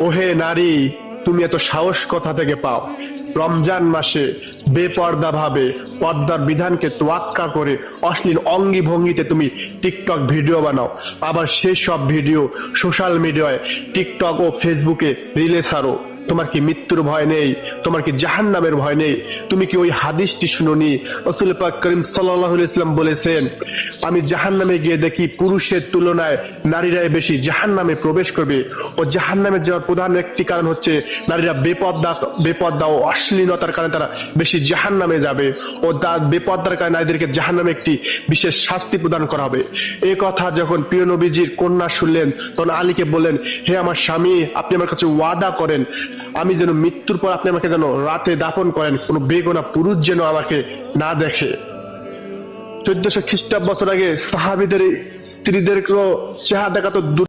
ওহে নারী, তুমি এত সাহস কোথা থেকে পাও? রমজান মাসে বেপর্দা ভাবে পর্দার বিধানকে তোয়াক্কা করে অশ্লীল অঙ্গি ভঙ্গিতে তুমি টিকটক ভিডিও বানাও, আবার সেই সব ভিডিও সোশ্যাল মিডিয়ায় টিকটক ও ফেসবুকে রিলে ছাড়ো। তোমার কি মৃত্যুর ভয় নেই? তোমার কি জাহান্নামের ভয় নেই? তুমি কি ওই হাদিসটি শুনোনি? রাসূল পাক করিম সাল্লাল্লাহু আলাইহি ওয়াসাল্লাম বলেছেন, আমি জাহান্নামে গিয়ে দেখি পুরুষের তুলনায় নারীরাই বেশি জাহান্নামে প্রবেশ করবে। ও জাহান্নামে যাওয়ার প্রধান একটি কারণ হচ্ছে নারীরা বেপর্দা ও অশ্লীলতার কারণে তারা বেশি জাহান্নামে যাবে। ও তার বেপর্দার কারণে নারীদেরকে জাহান্নামে একটি বিশেষ শাস্তি প্রদান করা হবে। এই কথা যখন প্রিয় নবীজির কন্যা শুনলেন, তখন আলীকে বললেন, হে আমার স্বামী, আপনি আমার কাছে ওয়াদা করেন, আমি যেন মৃত্যুর পর আপনি আমাকে যেন রাতে দাফন করেন, কোনো বেগুনা পুরুষ যেন আমাকে না দেখে। 1400 খ্রিস্টাব্দ বছর আগে সাহাবীদের স্ত্রীদেরকেও চেহারা দেখা তো